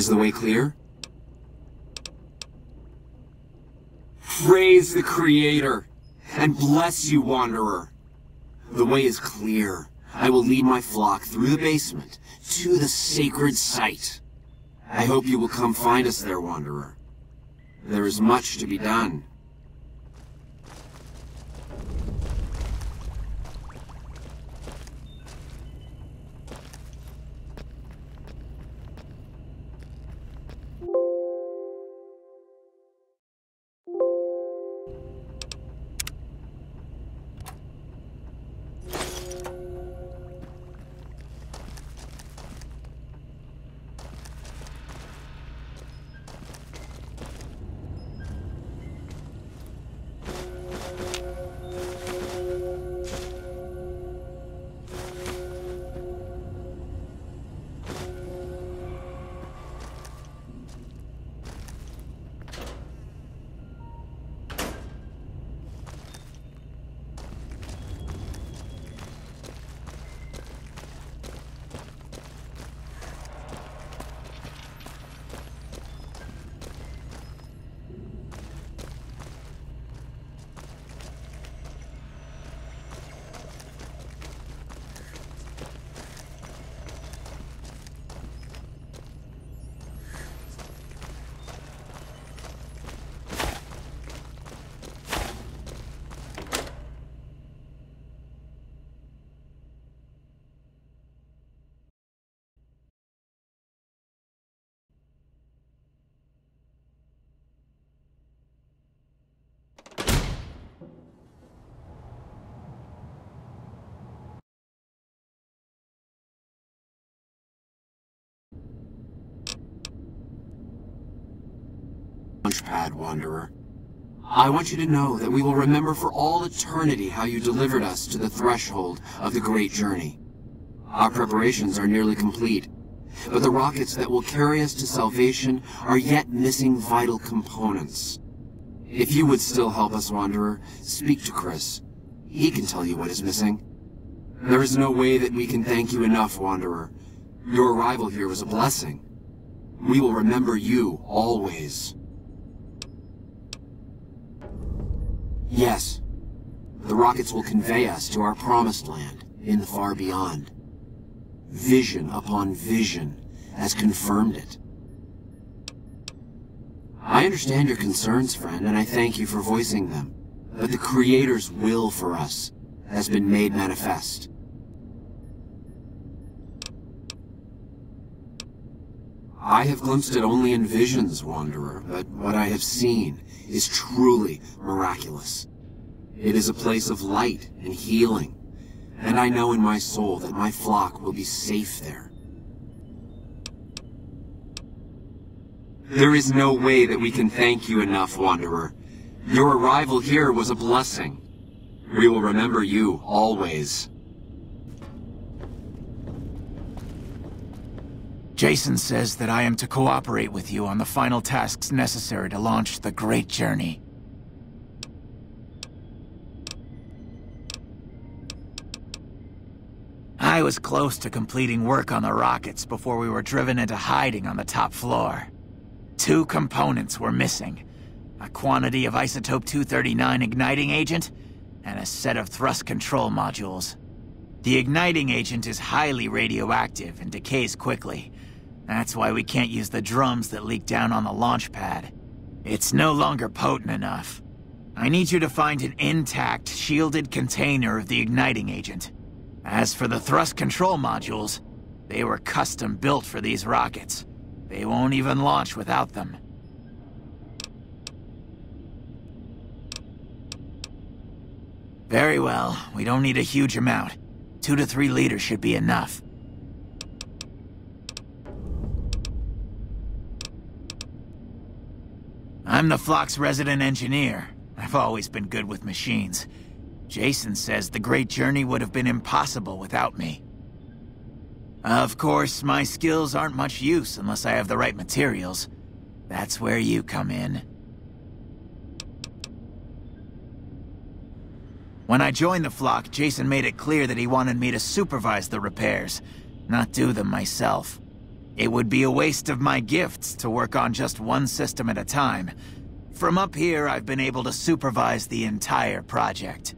Is the way clear? Praise the Creator, and bless you, Wanderer. The way is clear. I will lead my flock through the basement to the sacred site. I hope you will come find us there, Wanderer. There is much to be done. Launchpad, Wanderer. I want you to know that we will remember for all eternity how you delivered us to the threshold of the Great Journey. Our preparations are nearly complete, but the rockets that will carry us to salvation are yet missing vital components. If you would still help us, Wanderer, speak to Chris. He can tell you what is missing. There is no way that we can thank you enough, Wanderer. Your arrival here was a blessing. We will remember you always. Yes, the rockets will convey us to our promised land in the far beyond. Vision upon vision has confirmed it. I understand your concerns, friend, and I thank you for voicing them. But the Creator's will for us has been made manifest. I have glimpsed it only in visions, Wanderer, but what I have seen is truly miraculous. It is a place of light and healing, and I know in my soul that my flock will be safe there. There is no way that we can thank you enough, Wanderer. Your arrival here was a blessing. We will remember you always. Jason says that I am to cooperate with you on the final tasks necessary to launch the Great Journey. I was close to completing work on the rockets before we were driven into hiding on the top floor. 2 components were missing: a quantity of isotope 239 igniting agent and a set of thrust control modules. The igniting agent is highly radioactive and decays quickly. That's why we can't use the drums that leak down on the launch pad. It's no longer potent enough. I need you to find an intact, shielded container of the igniting agent. As for the thrust control modules, they were custom built for these rockets. They won't even launch without them. Very well, we don't need a huge amount. 2 to 3 liters should be enough. I'm the flock's resident engineer. I've always been good with machines. Jason says the Great Journey would have been impossible without me. Of course, my skills aren't much use unless I have the right materials. That's where you come in. When I joined the flock, Jason made it clear that he wanted me to supervise the repairs, not do them myself. It would be a waste of my gifts to work on just one system at a time. From up here, I've been able to supervise the entire project.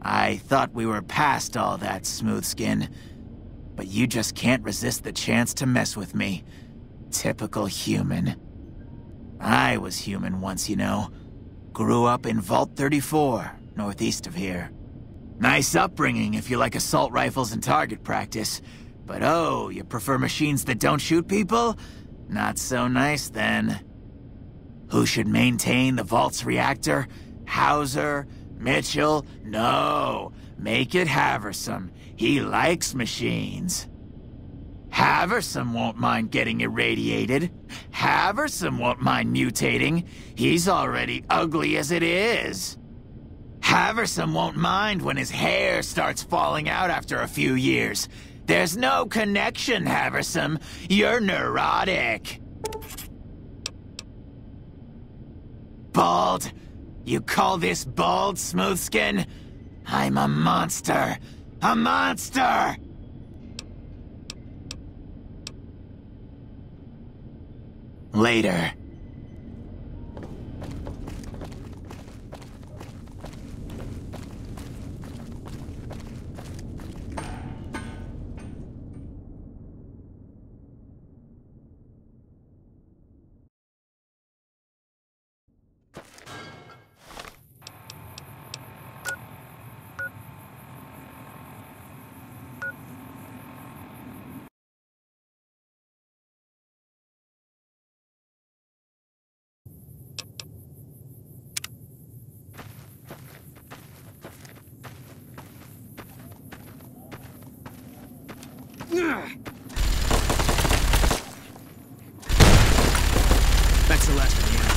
I thought we were past all that, Smoothskin. But you just can't resist the chance to mess with me. Typical human. I was human once, you know. Grew up in Vault 34, northeast of here. Nice upbringing if you like assault rifles and target practice. But oh, you prefer machines that don't shoot people? Not so nice then. Who should maintain the Vault's reactor? Hauser? Mitchell? No. Make it Haversam. He likes machines. Haversam won't mind getting irradiated. Haversam won't mind mutating. He's already ugly as it is. Haversam won't mind when his hair starts falling out after a few years. There's no connection, Haversam. You're neurotic. Bald? You call this bald, Smoothskin? I'm a monster. A monster! Later. That's the last one, yeah.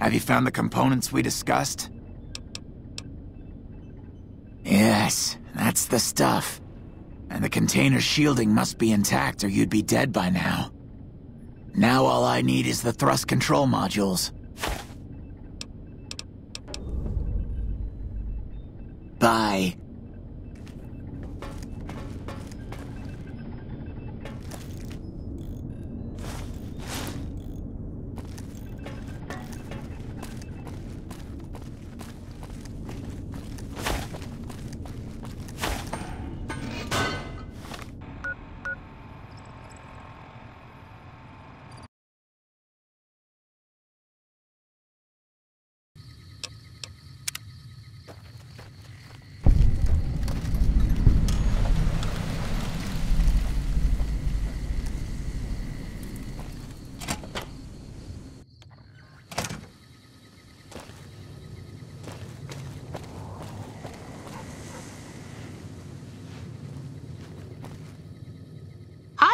Have you found the components we discussed? Yes, that's the stuff. And the container's shielding must be intact or you'd be dead by now. Now all I need is the thrust control modules. Bye.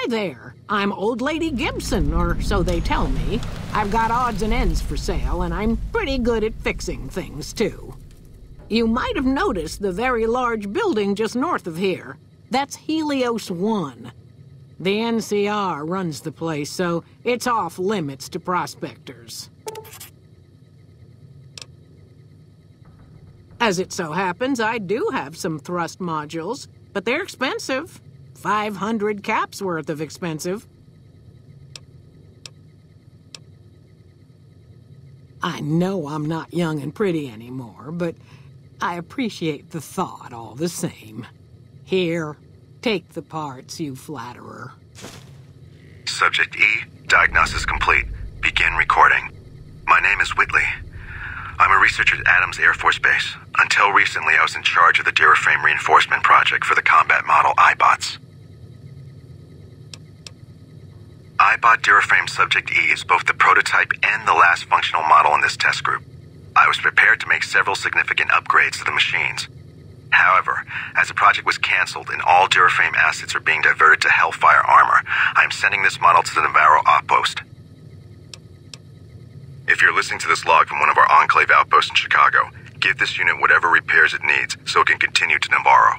Hi there. I'm Old Lady Gibson, or so they tell me. I've got odds and ends for sale, and I'm pretty good at fixing things, too. You might have noticed the very large building just north of here. That's Helios 1. The NCR runs the place, so it's off limits to prospectors. As it so happens, I do have some thrust modules, but they're expensive. 500 caps worth of expensive. I know I'm not young and pretty anymore, but I appreciate the thought all the same. Here, take the parts, you flatterer. Subject E, diagnosis complete. Begin recording. My name is Whitley. I'm a researcher at Adams Air Force Base. Until recently, I was in charge of the Duraframe Reinforcement Project for the combat model iBots. iBot Duraframe Subject E is both the prototype and the last functional model in this test group. I was prepared to make several significant upgrades to the machines. However, as the project was cancelled and all Duraframe assets are being diverted to Hellfire armor, I am sending this model to the Navarro outpost. If you're listening to this log from one of our Enclave outposts in Chicago, give this unit whatever repairs it needs so it can continue to Navarro.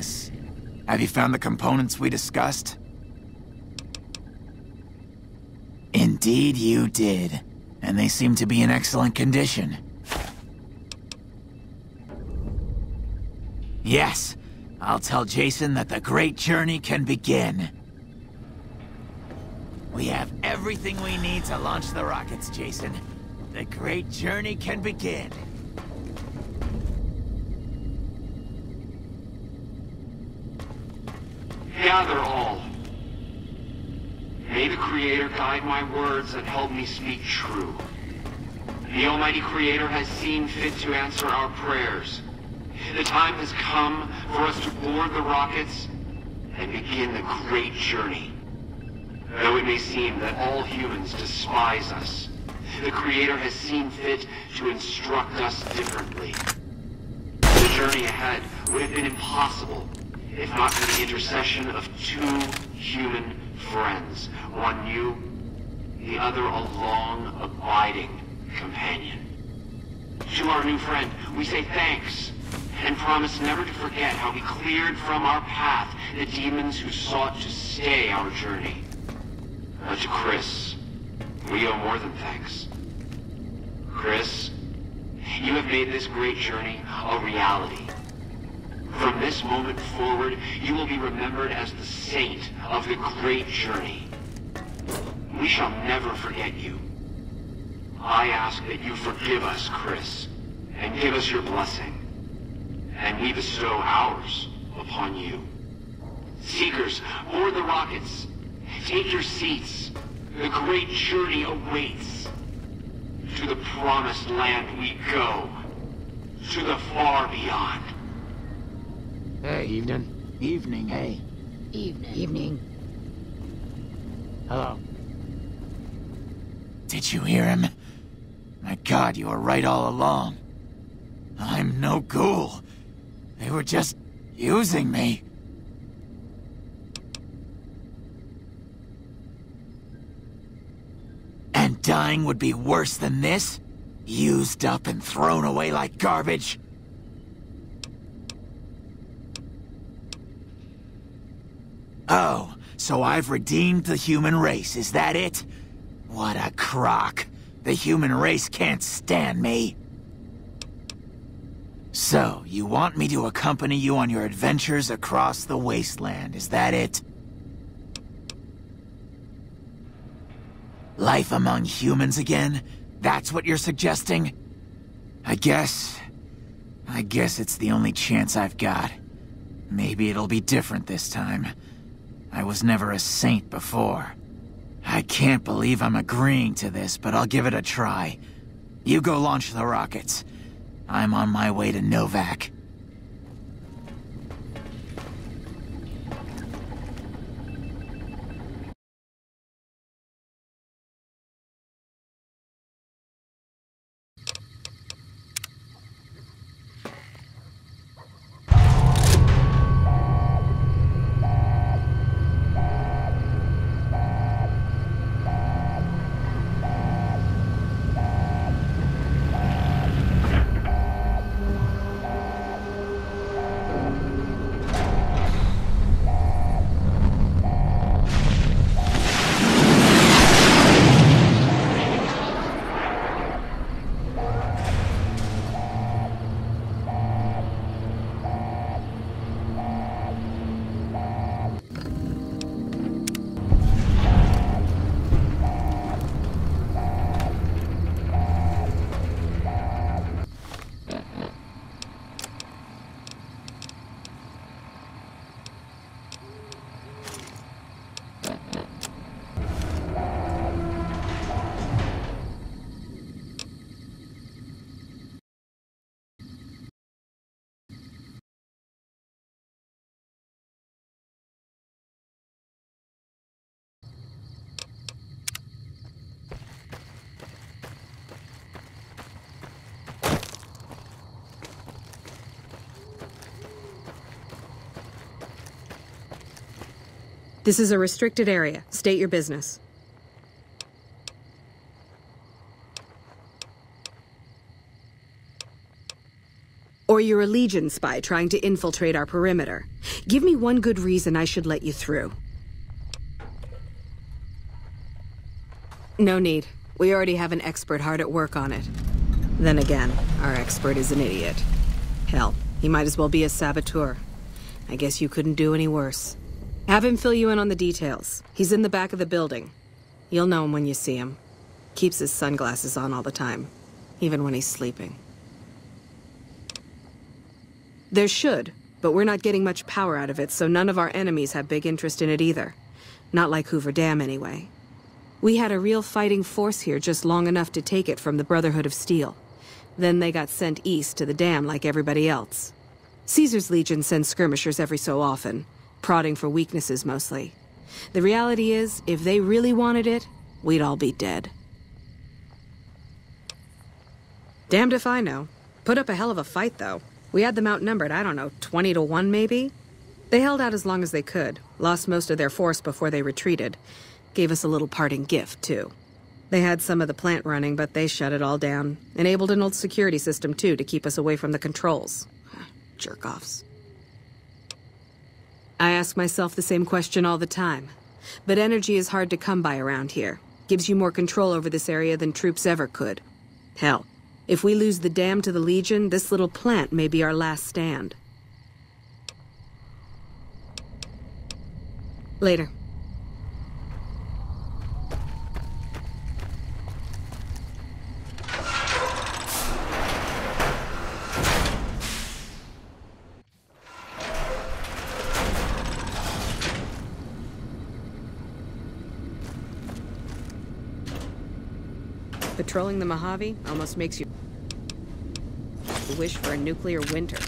Yes. Have you found the components we discussed? Indeed you did. And they seem to be in excellent condition. Yes. I'll tell Jason that the great journey can begin. We have everything we need to launch the rockets, Jason. The great journey can begin. Gather all. May the Creator guide my words and help me speak true. The Almighty Creator has seen fit to answer our prayers. The time has come for us to board the rockets and begin the great journey. Though it may seem that all humans despise us, the Creator has seen fit to instruct us differently. The journey ahead would have been impossible if not for the intercession of two human friends, one new, the other a long, abiding companion. To our new friend, we say thanks, and promise never to forget how we cleared from our path the demons who sought to stay our journey. But to Chris, we owe more than thanks. Chris, you have made this great journey a reality. From this moment forward, you will be remembered as the saint of the great journey. We shall never forget you. I ask that you forgive us, Chris, and give us your blessing. And we bestow ours upon you. Seekers, board the rockets. Take your seats. The great journey awaits. To the promised land we go. To the far beyond. Hey, evening. Evening, hey. Evening. Hello. Did you hear him? My God, you were right all along. I'm no ghoul. They were just using me. And dying would be worse than this? Used up and thrown away like garbage? Oh, so I've redeemed the human race, is that it? What a crock. The human race can't stand me. So, you want me to accompany you on your adventures across the wasteland, is that it? Life among humans again? That's what you're suggesting? I guess it's the only chance I've got. Maybe it'll be different this time. I was never a saint before. I can't believe I'm agreeing to this, but I'll give it a try. You go launch the rockets. I'm on my way to Novak. This is a restricted area. State your business. Or you're a Legion spy trying to infiltrate our perimeter. Give me one good reason I should let you through. No need. We already have an expert hard at work on it. Then again, our expert is an idiot. Hell, he might as well be a saboteur. I guess you couldn't do any worse. Have him fill you in on the details. He's in the back of the building. You'll know him when you see him. Keeps his sunglasses on all the time, even when he's sleeping. There should, but we're not getting much power out of it, so none of our enemies have big interest in it either. Not like Hoover Dam, anyway. We had a real fighting force here just long enough to take it from the Brotherhood of Steel. Then they got sent east to the dam like everybody else. Caesar's Legion sends skirmishers every so often, prodding for weaknesses mostly. The reality is, if they really wanted it, we'd all be dead. Damned if I know. Put up a hell of a fight, though. We had them outnumbered, I don't know, 20-1 maybe? They held out as long as they could, lost most of their force before they retreated. Gave us a little parting gift, too. They had some of the plant running, but they shut it all down. Enabled an old security system, too, to keep us away from the controls. Jerk-offs. I ask myself the same question all the time. But energy is hard to come by around here. Gives you more control over this area than troops ever could. Hell, if we lose the dam to the Legion, this little plant may be our last stand. Later. Patrolling the Mojave almost makes you wish for a nuclear winter.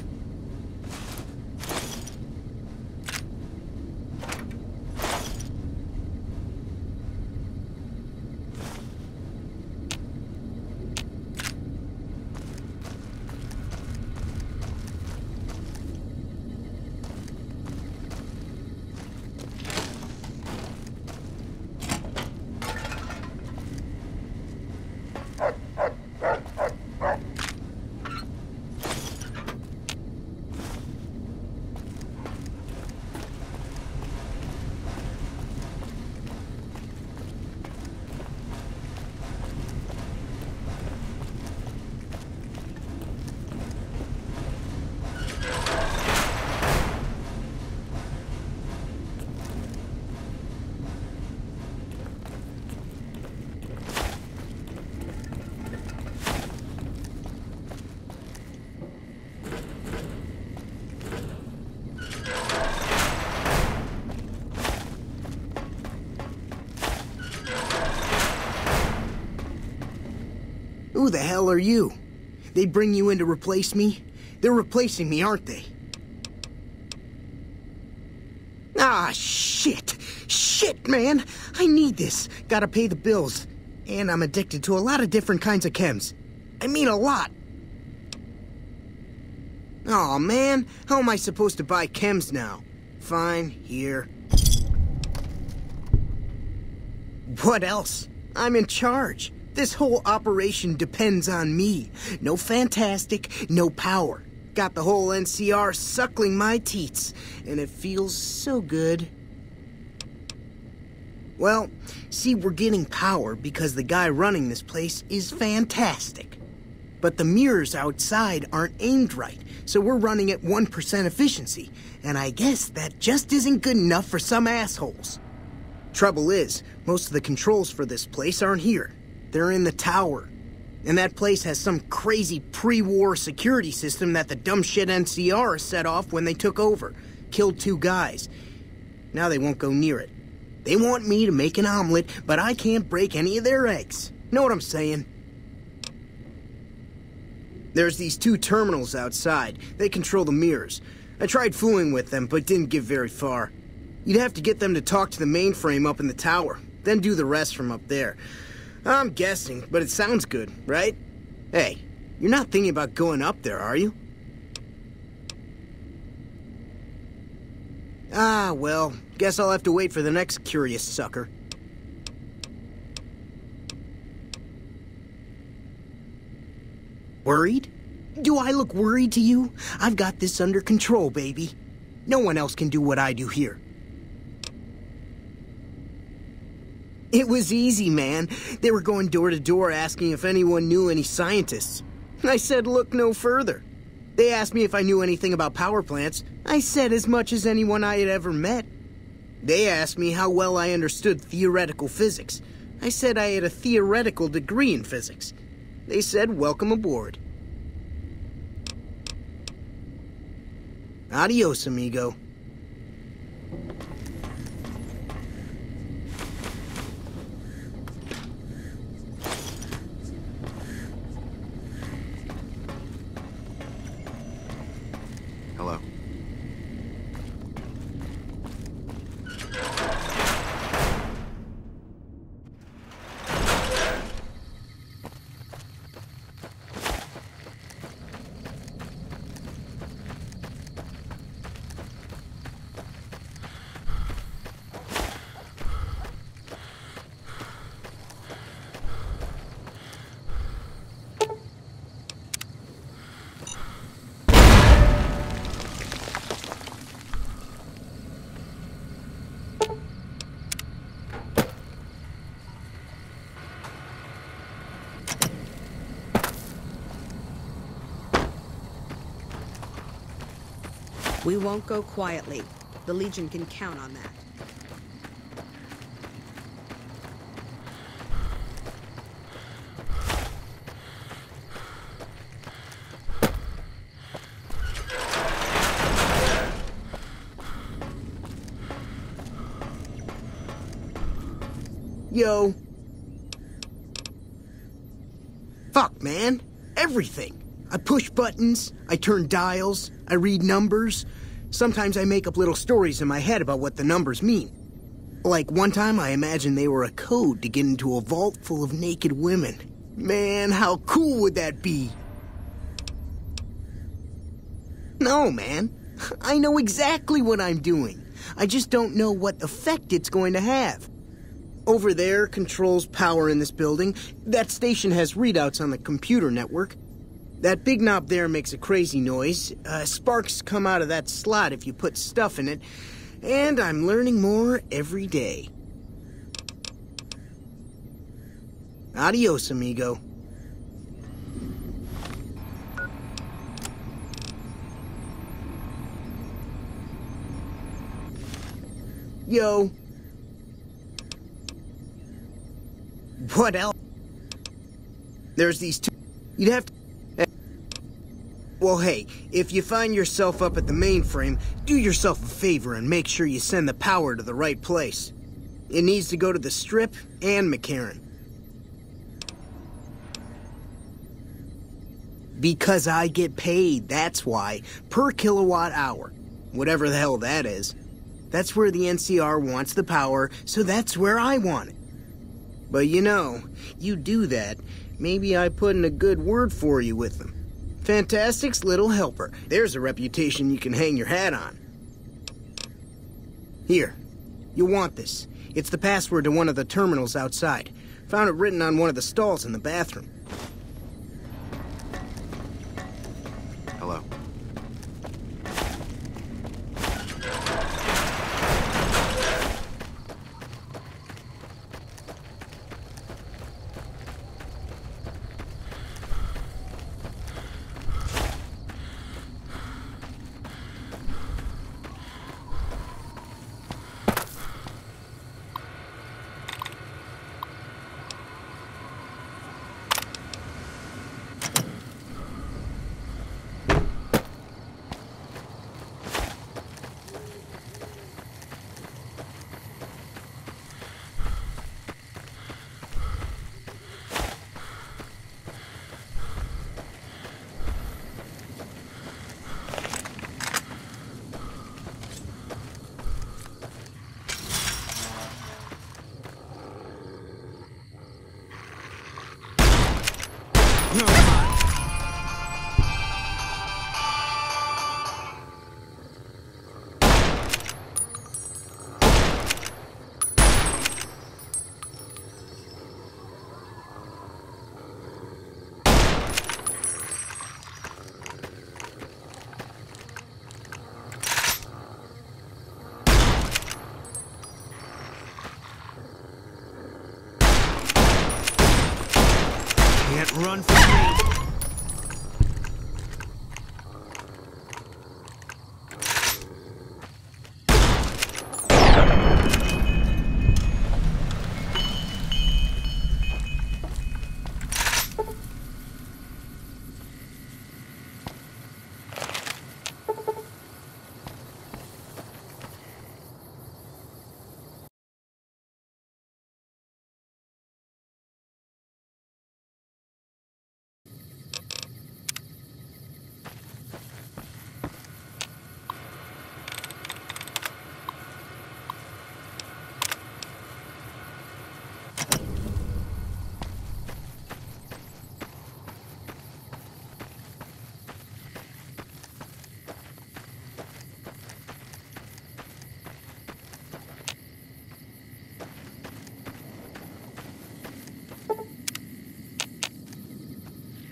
the hell are you? They bring you in to replace me? They're replacing me, aren't they? Ah, shit! Shit, man! I need this. Gotta pay the bills. And I'm addicted to a lot of different kinds of chems. I mean a lot. Aw, man. How am I supposed to buy chems now? Fine, here. What else? I'm in charge. This whole operation depends on me. No fantastic, no power. Got the whole NCR suckling my teats, and it feels so good. Well, see, we're getting power because the guy running this place is fantastic. But the mirrors outside aren't aimed right, so we're running at 1% efficiency, and I guess that just isn't good enough for some assholes. Trouble is, most of the controls for this place aren't here. They're in the tower. And that place has some crazy pre-war security system that the dumb shit NCR set off when they took over. Killed 2 guys. Now they won't go near it. They want me to make an omelet, but I can't break any of their eggs. Know what I'm saying? There's these 2 terminals outside. They control the mirrors. I tried fooling with them, but didn't get very far. You'd have to get them to talk to the mainframe up in the tower, then do the rest from up there. I'm guessing, but it sounds good, right? Hey, you're not thinking about going up there, are you? Ah, well, guess I'll have to wait for the next curious sucker. Worried? Do I look worried to you? I've got this under control, baby. No one else can do what I do here. It was easy, man. They were going door to door asking if anyone knew any scientists. I said look no further. They asked me if I knew anything about power plants. I said as much as anyone I had ever met. They asked me how well I understood theoretical physics. I said I had a theoretical degree in physics. They said welcome aboard. Adios, amigo. Hello. We won't go quietly. The Legion can count on that. Yo. Fuck, man. Everything. I push buttons, I turn dials, I read numbers. Sometimes I make up little stories in my head about what the numbers mean. Like one time I imagined they were a code to get into a vault full of naked women. Man, how cool would that be? No, man. I know exactly what I'm doing. I just don't know what effect it's going to have. Over there controls power in this building. That station has readouts on the computer network. That big knob there makes a crazy noise. Sparks come out of that slot if you put stuff in it. And I'm learning more every day. Adios, amigo. Yo. What else? There's these 2... You'd have to... Well, hey, if you find yourself up at the mainframe, do yourself a favor and make sure you send the power to the right place. It needs to go to the Strip and McCarran. Because I get paid, that's why. Per kilowatt hour. Whatever the hell that is. That's where the NCR wants the power, so that's where I want it. But you know, you do that, maybe I put in a good word for you with them. Fantastic's little helper. There's a reputation you can hang your hat on. Here, you'll want this. It's the password to one of the terminals outside. Found it written on one of the stalls in the bathroom. Hello. Can't run from me.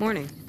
Morning.